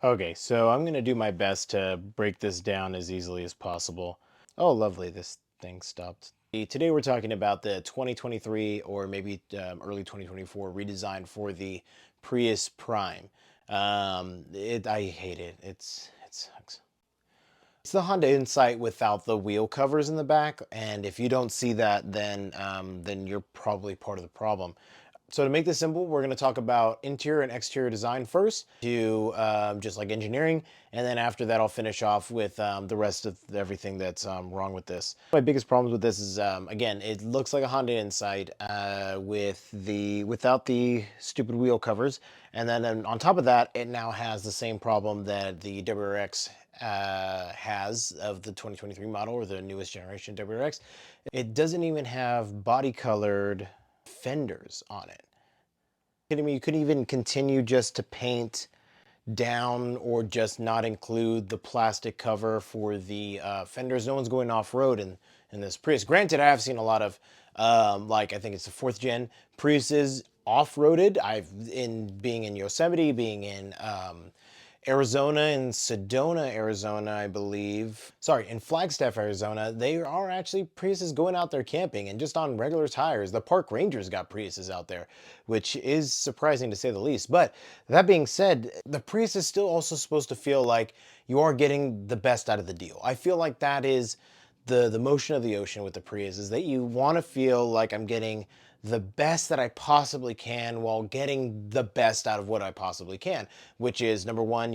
Okay, so I'm going to do my best to break this down as easily as possible. Oh, lovely, this thing stopped. Today we're talking about the 2023 or maybe early 2024 redesign for the Prius Prime. I hate it. It sucks. It's the Honda Insight without the wheel covers in the back, and if you don't see that, then you're probably part of the problem. So to make this simple, we're going to talk about interior and exterior design first, do just like engineering, and then after that I'll finish off with the rest of everything that's wrong with this. My biggest problems with this is, again, it looks like a Honda Insight without the stupid wheel covers, and then on top of that, it now has the same problem that the WRX has of the 2023 model, or the newest generation WRX. It doesn't even have body colored fenders on it. Kidding me? You couldn't even continue just to paint down or just not include the plastic cover for the fenders. No one's going off road in this Prius. Granted, I have seen a lot of like, I think it's the fourth gen Priuses off-roaded. I've in being in Yosemite, being in Arizona, in Sedona, Arizona, I believe. Sorry, in Flagstaff, Arizona, they are actually Priuses going out there camping and just on regular tires. The park rangers got Priuses out there, which is surprising to say the least. But that being said, the Prius is still also supposed to feel like you are getting the best out of the deal. I feel like that is the motion of the ocean with the Prius, is that you want to feel like I'm getting the best that I possibly can while getting the best out of what I possibly can, which is number one,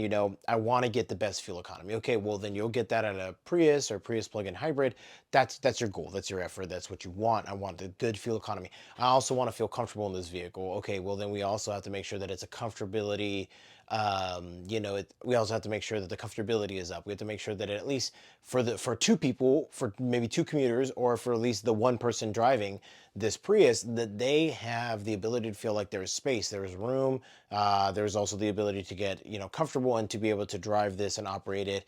I want to get the best fuel economy. Okay, well then you'll get that at a Prius or Prius plug-in hybrid. That's your goal. That's your effort. That's what you want. I want the good fuel economy. I also want to feel comfortable in this vehicle. Okay, well then we also have to make sure that it's a comfortability. We also have to make sure that the comfortability is up. We have to make sure that at least for two people, for maybe two commuters, or for at least the one person driving this Prius, that they have the ability to feel like there's space, there's room. There's also the ability to get comfortable and to be able to drive this and operate it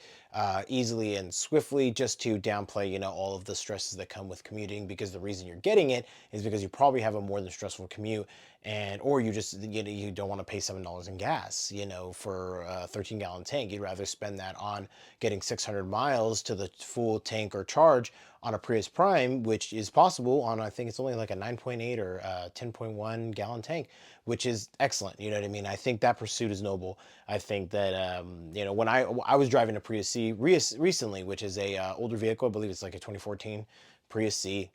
easily and swiftly, just to downplay all of the stresses that come with commuting. Because the reason you're getting it is because you probably have a more than stressful commute, and or you just you don't want to pay $7 in gas for a 13-gallon tank. You'd rather spend that on getting 600 miles to the full tank or charge on a Prius Prime, which is possible on, I think it's only like a 9.8 or 10.1 gallon tank, which is excellent. You know what I mean? I think that pursuit is noble. I think that when I was driving a Prius C recently, which is a older vehicle, I believe it's like a 2014 Prius C.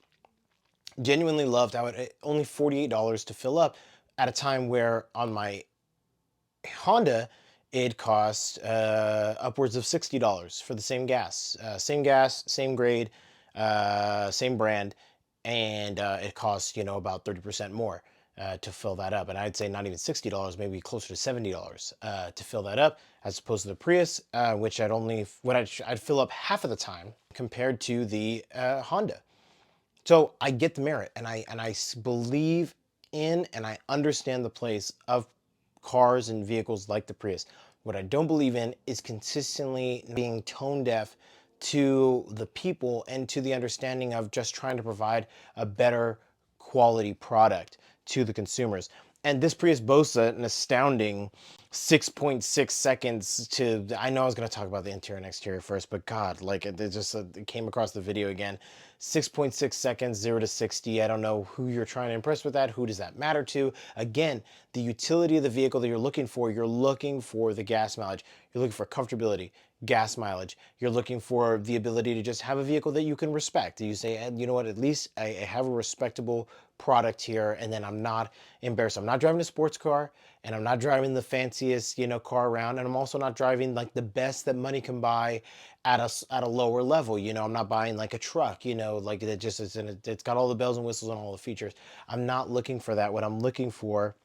Genuinely loved how it only $48 to fill up, at a time where on my Honda it cost upwards of $60 for the same gas, same grade, same brand, and it costs about 30% more to fill that up. And I'd say not even $60, maybe closer to $70 to fill that up, as opposed to the Prius, which I'd fill up half of the time compared to the Honda. So I get the merit, and I believe in and I understand the place of cars and vehicles like the Prius. What I don't believe in is consistently being tone deaf to the people and to the understanding of just trying to provide a better quality product to the consumers. And this Prius boasts an astounding 6.6 seconds to, I know I was going to talk about the interior and exterior first, but God, like it came across the video again. 6.6 seconds, 0 to 60. I don't know who you're trying to impress with that. Who does that matter to? Again, the utility of the vehicle that you're looking for the gas mileage. You're looking for comfortability, gas mileage. You're looking for the ability to just have a vehicle that you can respect. You say, you know what, at least I have a respectable product here, and then I'm not embarrassed. I'm not driving a sports car, and I'm not driving the fanciest, car around, and I'm also not driving like the best that money can buy at a lower level. I'm not buying like a truck, like it just is it's got all the bells and whistles and all the features. I'm not looking for that. What I'm looking for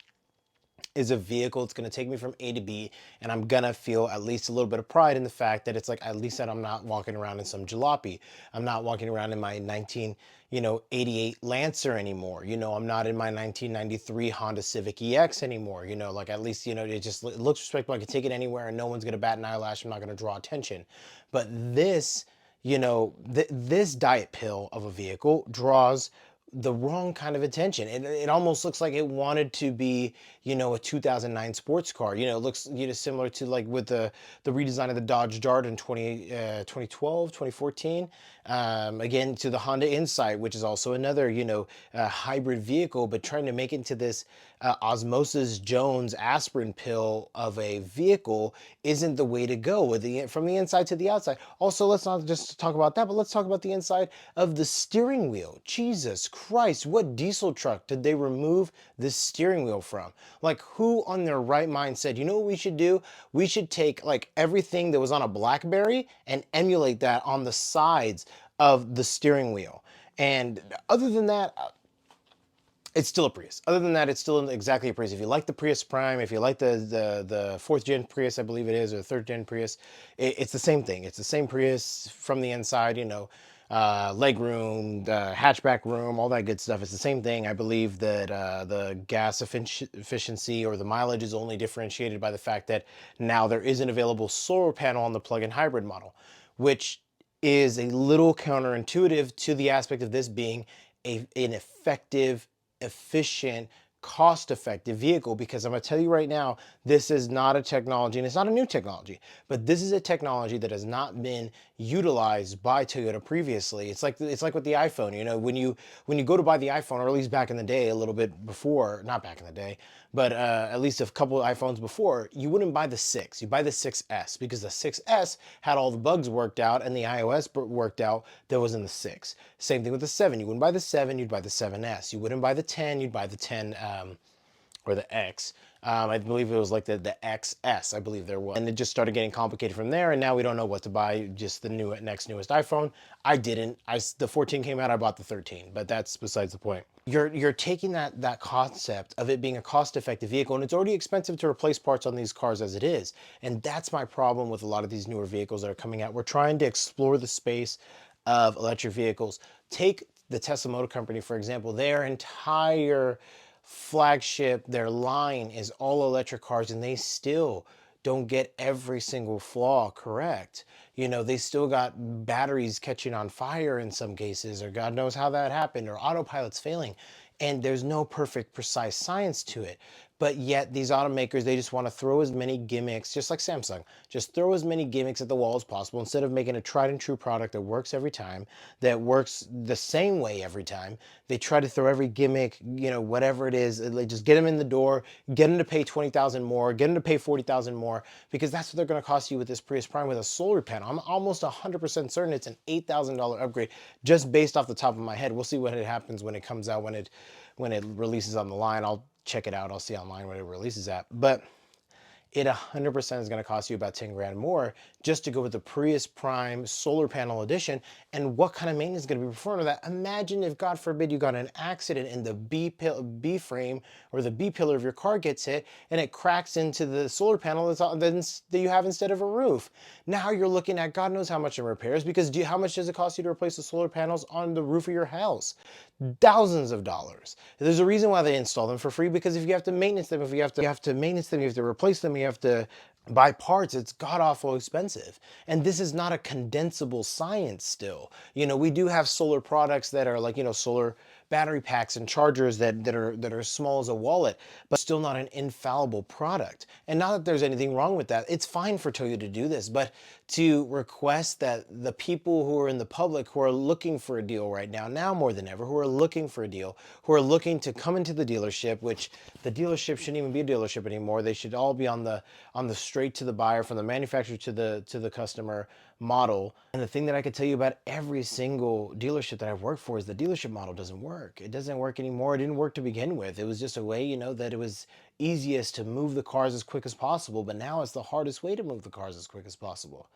is a vehicle that's going to take me from A to B, and I'm going to feel at least a little bit of pride in the fact that it's like, at least that I'm not walking around in some jalopy. I'm not walking around in my 1988 Lancer anymore. I'm not in my 1993 Honda Civic EX anymore. Like, at least, it looks respectable. I can take it anywhere and no one's going to bat an eyelash. I'm not going to draw attention. But this, this diet pill of a vehicle draws the wrong kind of attention. It almost looks like it wanted to be, a 2009 sports car. It looks, similar to like with the redesign of the Dodge Dart in 2012, 2014. Again, to the Honda Insight, which is also another, hybrid vehicle, but trying to make it into this Osmosis Jones aspirin pill of a vehicle isn't the way to go from the inside to the outside. Also, let's not just talk about that, but let's talk about the inside of the steering wheel. Jesus Christ, what diesel truck did they remove the steering wheel from? Like, who on their right mind said, you know what we should do? We should take like everything that was on a BlackBerry and emulate that on the sides of the steering wheel. And other than that, it's still a Prius. Other than that, it's still exactly a Prius. If you like the Prius Prime, if you like the fourth gen Prius, I believe it is, or the third gen Prius, it's the same thing. It's the same Prius from the inside, leg room, hatchback room, all that good stuff. It's the same thing. I believe that the gas efficiency or the mileage is only differentiated by the fact that now there is an available solar panel on the plug-in hybrid model, which is a little counterintuitive to the aspect of this being an effective, efficient, cost-effective vehicle, because I'm going to tell you right now, this is not a technology, and it's not a new technology, but this is a technology that has not been utilized by Toyota previously. It's like with the iPhone. When you go to buy the iPhone, or at least back in the day, a little bit before, not back in the day, but at least a couple of iPhones before, you wouldn't buy the 6. You buy the 6S, because the 6S had all the bugs worked out and the iOS worked out that was in the 6. Same thing with the 7. You wouldn't buy the 7, you'd buy the 7S. You wouldn't buy the 10, you'd buy the 10 or the X. I believe it was like the XS, I believe there was. And it just started getting complicated from there, and now we don't know what to buy, just the next newest iPhone. I didn't. The 14 came out, I bought the 13, but that's besides the point. You're taking that concept of it being a cost-effective vehicle, and it's already expensive to replace parts on these cars as it is. And that's my problem with a lot of these newer vehicles that are coming out. We're trying to explore the space of electric vehicles. Take the Tesla Motor Company, for example. Their entire flagship, their line is all electric cars, and they still don't get every single flaw correct. They still got batteries catching on fire in some cases, or God knows how that happened, or autopilot's failing. And there's no perfect, precise science to it. But yet these automakers, they just want to throw as many gimmicks, just like Samsung, just throw as many gimmicks at the wall as possible instead of making a tried and true product that works every time, that works the same way every time. They try to throw every gimmick, whatever it is, they just get them in the door, get them to pay 20,000 more, get them to pay 40,000 more, because that's what they're going to cost you with this Prius Prime with a solar panel. I'm almost 100% certain it's an $8,000 upgrade, just based off the top of my head. We'll see what happens when it comes out, when it releases on the line. I'll check it out. I'll see online when it releases at. But it 100% is going to cost you about 10 grand more just to go with the Prius Prime solar panel edition. And what kind of maintenance is going to be performed with that? Imagine if, God forbid, you got an accident and the B frame or the B pillar of your car gets hit and it cracks into the solar panel that you have instead of a roof. Now you're looking at God knows how much in repairs, because how much does it cost you to replace the solar panels on the roof of your house? Thousands of dollars. There's a reason why they install them for free, because if you have to maintenance them, if you have to maintenance them, you have to replace them, you have to buy parts, it's god awful expensive. And this is not a condensable science still. We do have solar products that are like, solar battery packs and chargers that are as small as a wallet, but still not an infallible product. And not that there's anything wrong with that. It's fine for Toyota to do this, but to request that the people who are in the public, who are looking for a deal right now more than ever, who are looking for a deal, who are looking to come into the dealership, which the dealership shouldn't even be a dealership anymore. They should all be on the straight to the buyer, from the manufacturer to the customer model. And the thing that I could tell you about every single dealership that I've worked for is the dealership model doesn't work. It doesn't work anymore. It didn't work to begin with. It was just a way, that it was easiest to move the cars as quick as possible, but now it's the hardest way to move the cars as quick as possible.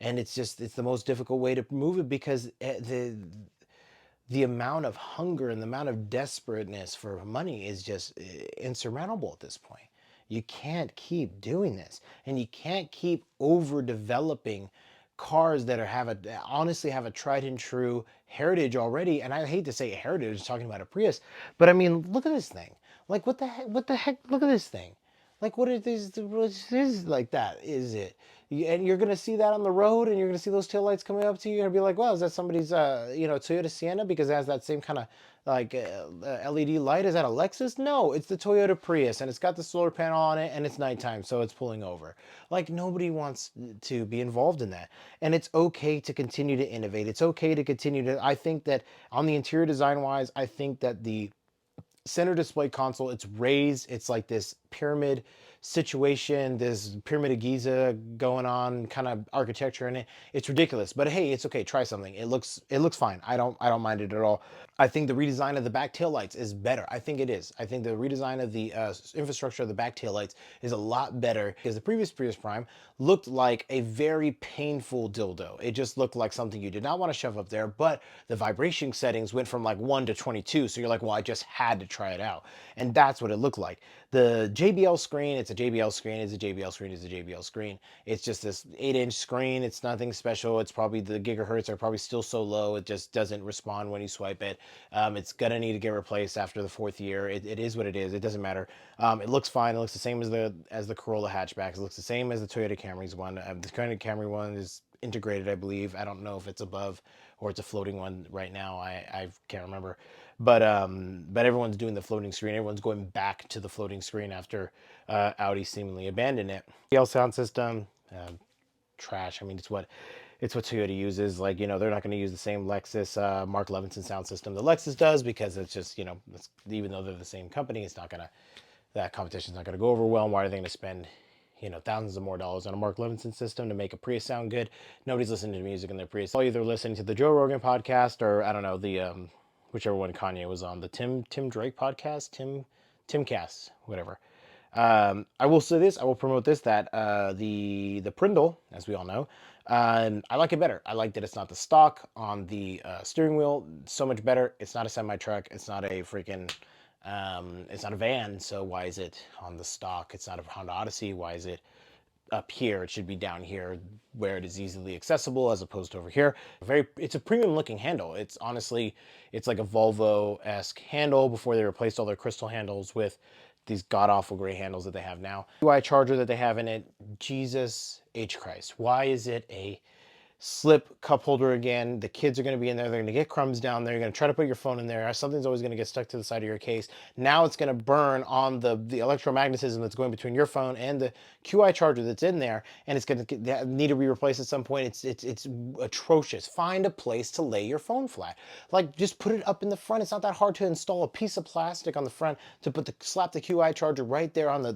And it's the most difficult way to move it, because the amount of hunger and the amount of desperateness for money is just insurmountable at this point. You can't keep doing this, and you can't keep overdeveloping cars that honestly have a tried and true heritage already. And I hate to say heritage, talking about a Prius, but I mean, look at this thing. Like, what the heck? What the heck? Look at this thing. Like, what is this? What is like that? Is it? And you're gonna see that on the road, and you're gonna see those taillights coming up to you. You're gonna be like, "Wow, is that somebody's Toyota Sienna because it has that same kind of like LED light? Is that a Lexus? No, it's the Toyota Prius, and it's got the solar panel on it, and it's nighttime, so it's pulling over. Like nobody wants to be involved in that, and it's okay to continue to innovate. It's okay to continue to. I think that on the interior design wise, I think that the center display console, it's raised, it's like this pyramid situation, this pyramid of Giza going on kind of architecture in it. It's ridiculous, but hey, it's okay, try something. It looks fine. I don't mind it at all. I think the redesign of the back taillights is better. I think it is. I think the redesign of the infrastructure of the back taillights is a lot better because the previous Prius Prime looked like a very painful dildo. It just looked like something you did not want to shove up there, but the vibration settings went from like 1 to 22. So you're like, well, I just had to try it out. And that's what it looked like. The JBL screen, it's a JBL screen, it's a JBL screen, it's a JBL screen. It's just this 8-inch screen. It's nothing special. It's probably the gigahertz are probably still so low. It just doesn't respond when you swipe it. It's gonna need to get replaced after the 4th year. It is what it is. It doesn't matter. It looks fine. It looks the same as the Corolla hatchback. It looks the same as the Toyota Camry's one. The Toyota Camry one is integrated, I believe. I don't know if it's above or it's a floating one right now. I can't remember. But everyone's doing the floating screen. Everyone's going back to the floating screen after Audi seemingly abandoned it. The sound system, trash. I mean, it's what Toyota uses. Like, they're not going to use the same Lexus Mark Levinson sound system that Lexus does because it's just, even though they're the same company, it's not gonna that competition's not going to go over well. And why are they going to spend thousands of more dollars on a Mark Levinson system to make a Prius sound good? Nobody's listening to music in their Prius. They're either listening to the Joe Rogan podcast or I don't know the whichever one Kanye was on, the Tim Drake podcast, Timcast, whatever. I will say this, I will promote this, that the Prindle, as we all know, I like it better. I like that it's not the stock on the steering wheel. So much better. It's not a semi truck. It's not a freaking it's not a van, so why is it on the stock? It's not a Honda Odyssey. Why is it up here? It should be down here where it is easily accessible as opposed to over here. It's a premium looking handle. It's honestly, it's like a Volvo-esque handle before they replaced all their crystal handles with these god-awful gray handles that they have now. UI charger that they have in it, Jesus H. Christ. Why is it a slip cup holder again? The kids are going to be in there. They're going to get crumbs down there. You're going to try to put your phone in there. Something's always going to get stuck to the side of your case. Now it's going to burn on the electromagnetism that's going between your phone and the QI charger that's in there, and it's going to need to be replaced at some point. It's atrocious. Find a place to lay your phone flat. Like, just put it up in the front. It's not that hard to install a piece of plastic on the front to slap the QI charger right there on the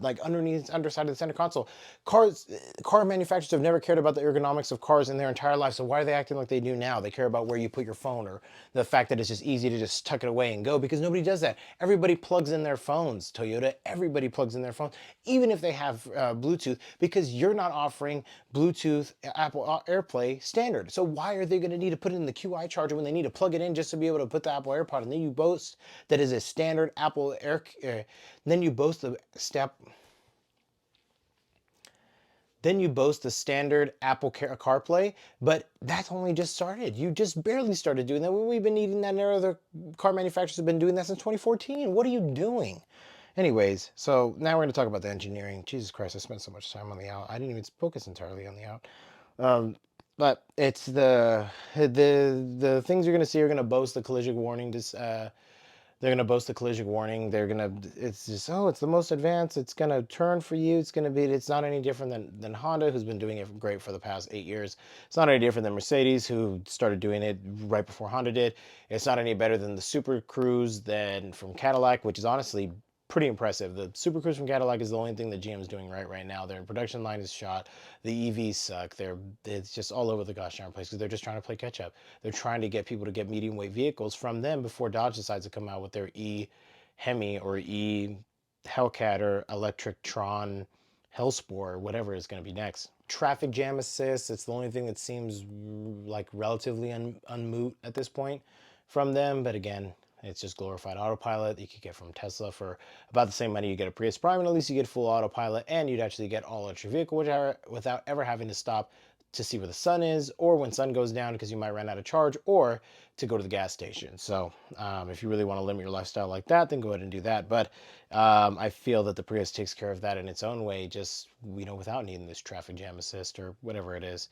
underside of the center console. Car manufacturers have never cared about the ergonomics of cars in their entire life, so why are they acting like they do now? They care about where you put your phone or the fact that it's just easy to just tuck it away and go, because nobody does that. Everybody plugs in their phones, Toyota. Everybody plugs in their phones, even if they have Bluetooth, because you're not offering Bluetooth Apple AirPlay standard. So why are they going to need to put it in the QI charger when they need to plug it in just to be able to put the Apple AirPod? And then you boast that is a standard Apple then you boast the step. Then you boast the standard Apple CarPlay, but that's only just started. You just barely started doing that. We've been needing that, and other car manufacturers have been doing that since 2014. What are you doing? Anyways, so now we're going to talk about the engineering. Jesus Christ, I spent so much time on the out. I didn't even focus entirely on the out. But it's the things you're going to see are going to boast the collision warning. They're going to boast the collision warning. It's just, oh, it's the most advanced. It's going to turn for you. It's not any different than Honda, who's been doing it great for the past 8 years. It's not any different than Mercedes, who started doing it right before Honda did. It's not any better than the Super Cruise from Cadillac, which is honestly pretty impressive. The Super Cruise from Cadillac is the only thing that GM is doing right now. Their production line is shot. The EVs suck. It's just all over the gosh darn place because they're just trying to play catch up. They're trying to get people to get medium weight vehicles from them before Dodge decides to come out with their Hemi or Hellcat or Electric Tron Hellsport or whatever is going to be next. Traffic jam assist, it's the only thing that seems like relatively unmoot at this point from them, but again, it's just glorified autopilot that you could get from Tesla for about the same money you get a Prius Prime, and at least you get full autopilot, and you'd actually get all electric vehicle without ever having to stop to see where the sun is, or when sun goes down because you might run out of charge, or to go to the gas station. So if you really want to limit your lifestyle like that, then go ahead and do that. But I feel that the Prius takes care of that in its own way, just without needing this traffic jam assist or whatever it is.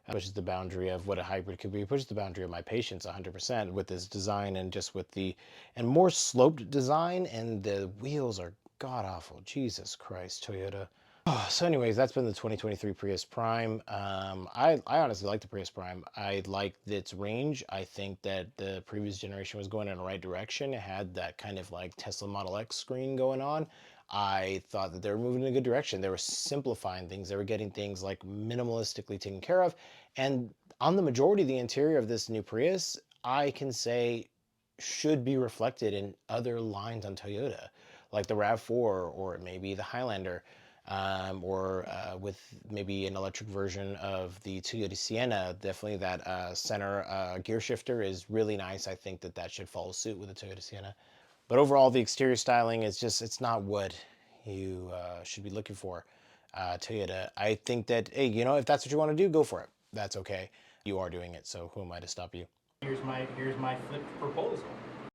Pushes the boundary of what a hybrid could be. It pushes the boundary of my patience 100% with this design, and just with the more sloped design, and the wheels are god awful. Jesus Christ, Toyota. Oh, so anyways, that's been the 2023 Prius Prime. I honestly like the Prius Prime. I like its range. I think that the previous generation was going in the right direction. It had that kind of like Tesla Model X screen going on. I thought that they were moving in a good direction. They were simplifying things. They were getting things like minimalistically taken care of. And on the majority of the interior of this new Prius, I can say should be reflected in other lines on Toyota, like the RAV4 or maybe the Highlander, or with maybe an electric version of the Toyota Sienna. Definitely that center gear shifter is really nice. I think that that should follow suit with the Toyota Sienna. But overall, the exterior styling is just, it's not what you should be looking for. Toyota, I think that, hey, if that's what you want to do, go for it. That's okay. You are doing it, so who am I to stop you? Here's my flipped proposal.